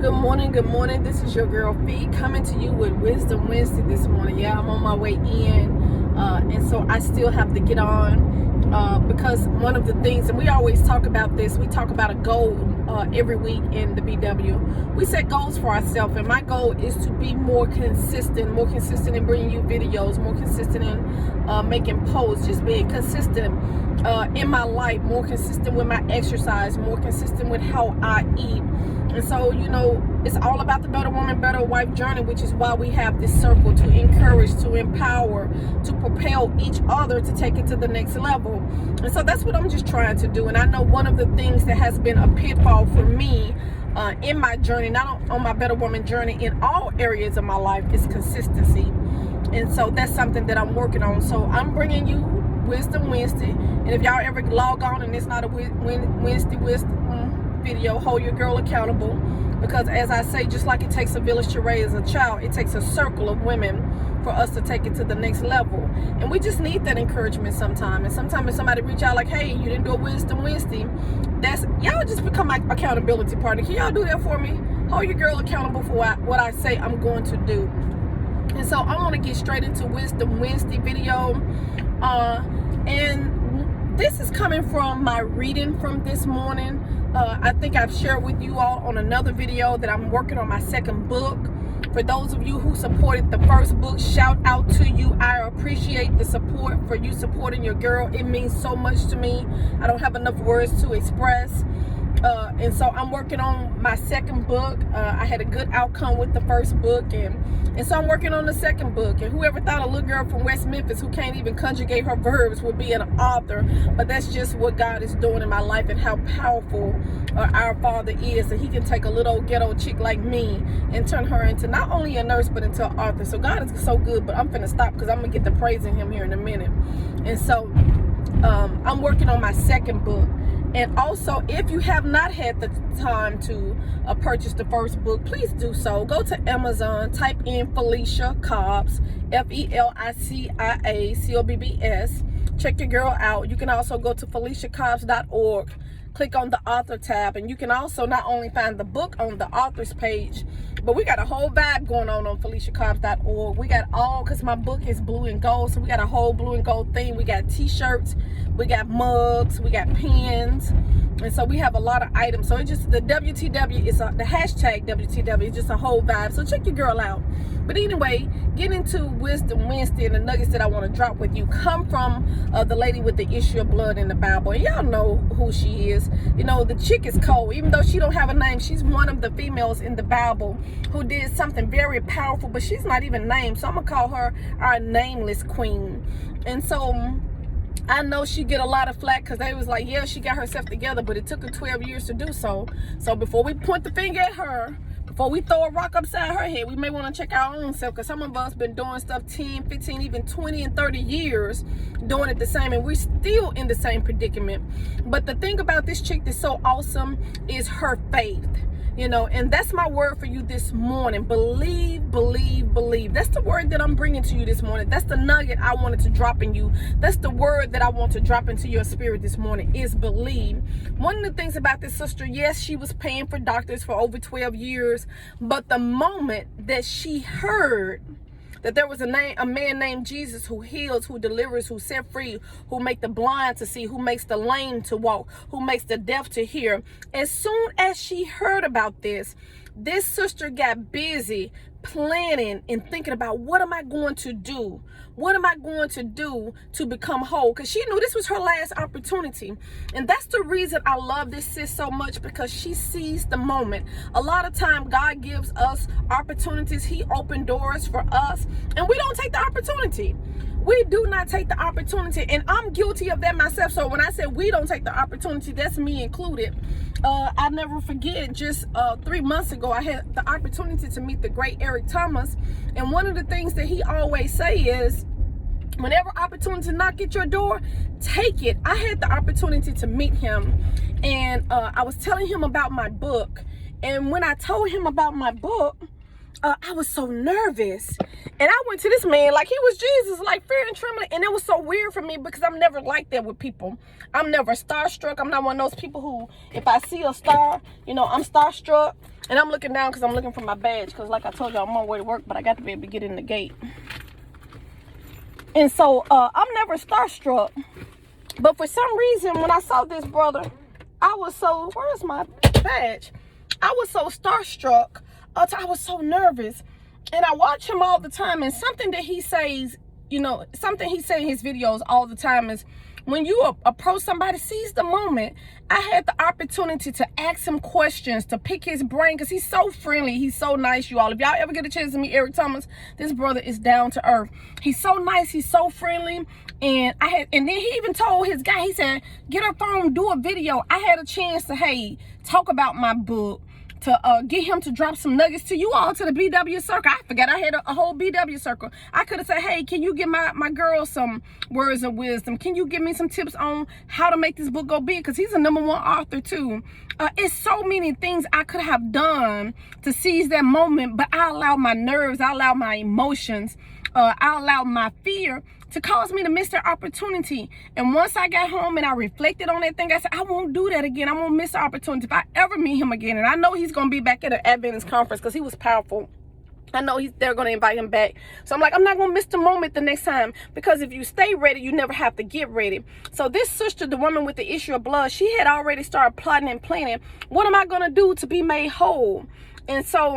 Good morning, good morning. This is your girl Fee coming to you with Wisdom Wednesday this morning. Yeah, I'm on my way in, and so I still have to get on because one of the things, and we always talk about this, we talk about a goal every week in the BW. We set goals for ourselves, and my goal is to be more consistent in bringing you videos, more consistent in making posts, just being consistent in my life, more consistent with my exercise, more consistent with how I eat. And so, you know, it's all about the Better Woman, Better Wife journey, which is why we have this circle to encourage, to empower, to propel each other to take it to the next level. And so that's what I'm just trying to do. And I know one of the things that has been a pitfall for me in my journey, not on my Better Woman journey, in all areas of my life, is consistency. And so that's something that I'm working on. So I'm bringing you Wisdom Wednesday. And if y'all ever log on and it's not a Wednesday Wisdom video, hold your girl accountable, because as I say, just like it takes a village to raise a child, it takes a circle of women for us to take it to the next level. And we just need that encouragement sometimes. And sometimes if somebody reach out like, hey, you didn't do a Wisdom Wednesday, that's y'all just become my accountability partner. Can y'all do that for me? Hold your girl accountable for what I say I'm going to do. And so I want to get straight into Wisdom Wednesday video, and this is coming from my reading from this morning. I think I've shared with you all on another video that I'm working on my second book. For those of you who supported the first book, shout out to you. I appreciate the support, for you supporting your girl. It means so much to me. I don't have enough words to express. And so I'm working on my second book. I had a good outcome with the first book, and so I'm working on the second book. And whoever thought a little girl from West Memphis who can't even conjugate her verbs would be an author, but that's just what God is doing in my life, and how powerful our Father is, that he can take a little ghetto chick like me and turn her into not only a nurse but into an author. So God is so good. But I'm finna stop because I'm gonna get to praising him here in a minute. And so I'm working on my second book. And also, if you have not had the time to purchase the first book, please do so. Go to Amazon, type in Felicia Cobbs, Felicia Cobbs. Check your girl out. You can also go to FeliciaCobbs.org. Click on the author tab, and you can also not only find the book on the author's page, but we got a whole vibe going on FeliciaCobbs.org. We got all, because my book is blue and gold, so we got a whole blue and gold theme. We got t-shirts, we got mugs, we got pens, and so we have a lot of items. So it's just the WTW is the hashtag WTW is just a whole vibe. So check your girl out. But anyway, get into Wisdom Wednesday, and the nuggets that I want to drop with you come from the lady with the issue of blood in the Bible. And y'all know who she is. You know, the chick is cold. Even though she don't have a name, she's one of the females in the Bible who did something very powerful, but she's not even named. So I'm going to call her our nameless queen. And so I know she get a lot of flack because they was like, yeah, she got herself together, but it took her 12 years to do so. So before we point the finger at her, before we throw a rock upside her head, we may want to check our own self, because some of us been doing stuff 10, 15, even 20 and 30 years doing it the same, and we're still in the same predicament. But the thing about this chick that's so awesome is her faith. You know, and that's my word for you this morning. Believe, believe, believe. That's the word that I'm bringing to you this morning. That's the nugget I wanted to drop in you. That's the word that I want to drop into your spirit this morning, is believe. One of the things about this sister, yes, she was paying for doctors for over 12 years, but the moment that she heard that there was a man named Jesus who heals, who delivers, who set free, who make the blind to see, who makes the lame to walk, who makes the deaf to hear. As soon as she heard about this sister got busy planning and thinking about, what am I going to do? What am I going to do to become whole? Because she knew this was her last opportunity. And that's the reason I love this sis so much, because she sees the moment. A lot of time God gives us opportunities. He opened doors for us, and we don't take the opportunity. We do not take the opportunity, and I'm guilty of that myself. So when I say we don't take the opportunity, that's me included. I never forget, just 3 months ago, I had the opportunity to meet the great Eric Thomas, and one of the things that he always say is, whenever opportunity knock at your door, take it. I had the opportunity to meet him, and I was telling him about my book, and when I told him about my book, I was so nervous, and I went to this man like he was Jesus, like fear and trembling. And it was so weird for me, because I'm never like that with people. I'm never starstruck. I'm not one of those people who, if I see a star, you know, I'm starstruck. And I'm looking down because I'm looking for my badge. Because like I told you, I'm on my way to work, but I got to be able to get in the gate. And so I'm never starstruck. But for some reason, when I saw this brother, I was so, where's my badge? I was so starstruck. I was so nervous. And I watch him all the time. And something that he says, you know, something he says in his videos all the time is, when you approach somebody, seize the moment. I had the opportunity to ask him questions, to pick his brain, because he's so friendly. He's so nice, you all. If y'all ever get a chance to meet Eric Thomas, this brother is down to earth. He's so nice. He's so friendly. And then he even told his guy, he said, get her phone, do a video. I had a chance to, hey, talk about my book, to get him to drop some nuggets to you all, to the BW circle. I forgot I had a whole BW circle. I could have said, hey, can you give my girl some words of wisdom? Can you give me some tips on how to make this book go big? Because he's a #1 author too. It's so many things I could have done to seize that moment, but I allowed my nerves, I allowed my emotions, I allowed my fear to cause me to miss that opportunity. And once I got home and I reflected on that thing, I said, I won't do that again. I won't miss the opportunity. If I ever meet him again, and I know he's going to be back at an Adventist conference because he was powerful. I know they're going to invite him back. So I'm like, I'm not going to miss the moment the next time, because if you stay ready, you never have to get ready. So this sister, the woman with the issue of blood, she had already started plotting and planning. What am I going to do to be made whole? And so,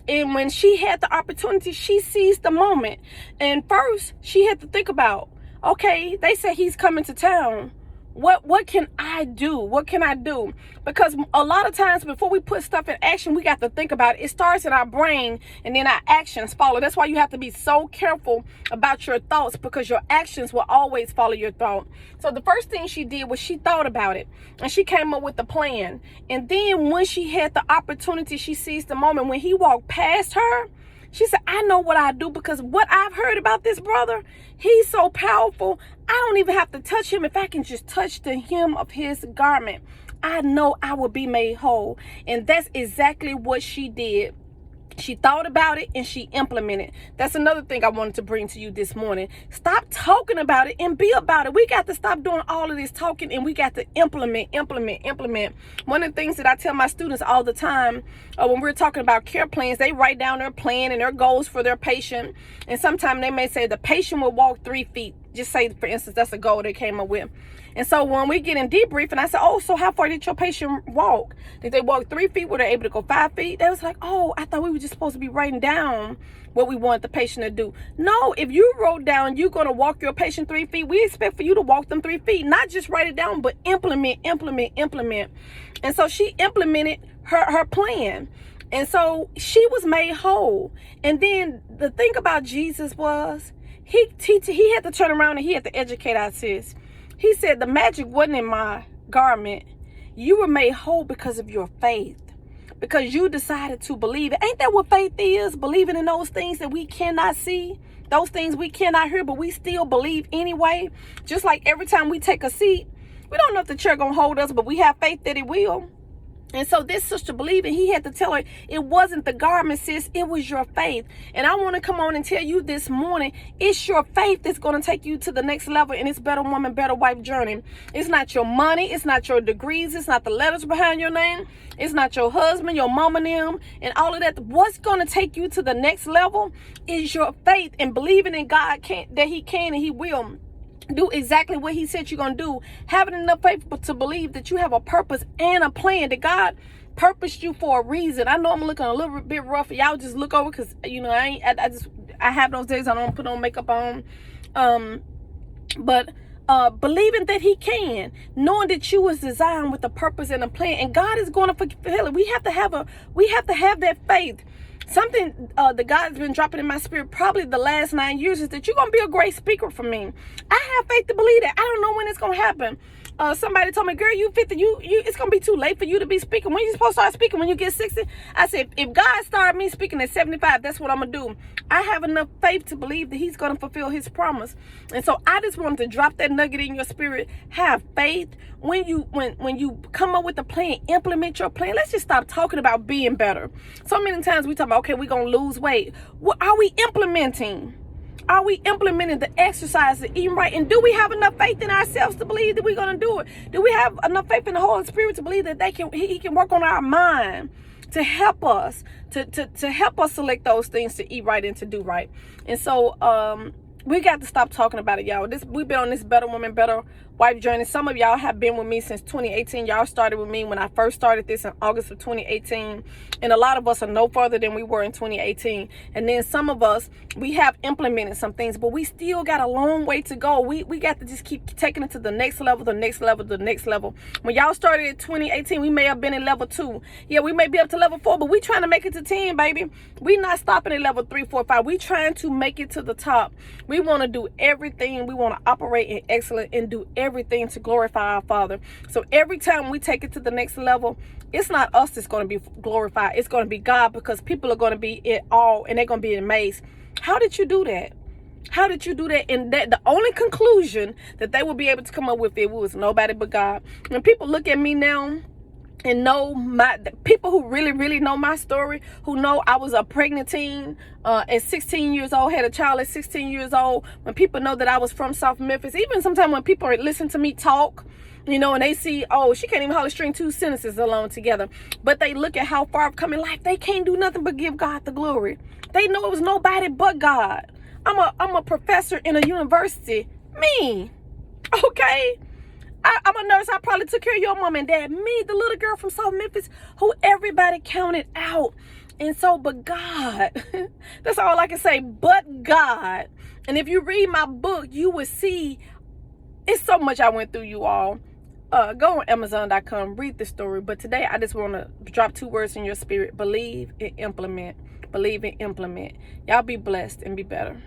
and when she had the opportunity, she seized the moment. And first, she had to think about, okay, they said he's coming to town. What can I do? What can I do? Because a lot of times before we put stuff in action, we got to think about it. It starts in our brain and then our actions follow. That's why you have to be so careful about your thoughts, because your actions will always follow your thought. So the first thing she did was she thought about it and she came up with the plan. And then when she had the opportunity, she seized the moment. When he walked past her, she said, I know what I do, because what I've heard about this brother, he's so powerful. I don't even have to touch him. If I can just touch the hem of his garment, I know I will be made whole. And that's exactly what she did. She thought about it and she implemented. That's another thing I wanted to bring to you this morning. Stop talking about it and be about it. We got to stop doing all of this talking and we got to implement. One of the things that I tell my students all the time, when we're talking about care plans, they write down their plan and their goals for their patient. And sometimes they may say the patient will walk 3 feet. Just say, for instance, that's a goal they came up with. And so when we get in debrief and I said, oh, so how far did your patient walk? Did they walk 3 feet? Were they able to go 5 feet? They was like, oh, I thought we were just supposed to be writing down what we want the patient to do. No, if you wrote down you're going to walk your patient 3 feet, we expect for you to walk them 3 feet. Not just write it down, but implement. And so she implemented her plan. And so she was made whole. And then the thing about Jesus was, he had to turn around and he had to educate our sis. He said, the magic wasn't in my garment. You were made whole because of your faith. Because you decided to believe it. Ain't that what faith is? Believing in those things that we cannot see. Those things we cannot hear, but we still believe anyway. Just like every time we take a seat, we don't know if the chair gonna hold us, but we have faith that it will. And so this sister believed, and he had to tell her, it wasn't the garment, sis, it was your faith. And I want to come on and tell you this morning, it's your faith that's going to take you to the next level in this better woman, better wife journey. It's not your money, it's not your degrees, it's not the letters behind your name, it's not your husband, your mama and them, and all of that. What's going to take you to the next level is your faith and believing in God that he can and he will do exactly what he said you're going to do. Having enough faith to believe that you have a purpose and a plan, that God purposed you for a reason. I know I'm looking a little bit rough. Y'all just look over, because, you know, I have those days I don't put on makeup on. But believing that he can, knowing that you was designed with a purpose and a plan, and God is going to fulfill it. We have to have that faith. Something that God's been dropping in my spirit probably the last 9 years is that you're going to be a great speaker for me. I have faith to believe that. I don't know when it's going to happen. Somebody told me, girl, you 50, it's going to be too late for you to be speaking. When you supposed to start speaking? When you get 60? I said, if God started me speaking at 75, that's what I'm going to do. I have enough faith to believe that he's going to fulfill his promise. And so I just wanted to drop that nugget in your spirit. Have faith. When you come up with a plan, implement your plan. Let's just stop talking about being better. So many times we talk about, okay, we're going to lose weight. What are we implementing? Are we implementing the exercise, the eating right? And do we have enough faith in ourselves to believe that we're going to do it? Do we have enough faith in the Holy Spirit to believe that he can work on our mind? to help us, to help us select those things to eat right and to do right. And so we got to stop talking about it, y'all. We've been on this Better Woman, Better Wife journey. Some of y'all have been with me since 2018. Y'all started with me when I first started this in August of 2018. And a lot of us are no further than we were in 2018. And then some of us, we have implemented some things, but we still got a long way to go. We got to just keep taking it to the next level, the next level, the next level. When y'all started in 2018, we may have been in level 2. Yeah, we may be up to level 4, but we trying to make it to 10, baby. We not stopping at level 3, 4, 5. We trying to make it to the top. We want to do everything. We want to operate in excellence and do everything to glorify our Father. So every time we take it to the next level, it's not us that's going to be glorified. It's going to be God, because people are going to be in awe and they're going to be amazed. How did you do that? How did you do that? And that the only conclusion that they will be able to come up with, it was nobody but God. When people look at me now and know the people who really know my story, who know I was a pregnant teen at 16 years old, had a child at 16 years old, when people know that I was from South Memphis, even sometimes when people listen to me talk, you know, and they see, oh, she can't even hardly string 2 sentences alone together, but they look at how far I've come in life, they can't do nothing but give God the glory. They know it was nobody but God. I'm a professor in a university. Me. Okay? I'm a nurse. I probably took care of your mom and dad. Me, the little girl from South Memphis who everybody counted out. And so, but God, that's all I can say, but God. And if you read my book, you will see it's so much I went through, you all. Go on Amazon.com, read the story. But today, I just want to drop 2 words in your spirit. Believe and implement. Believe and implement. Y'all be blessed and be better.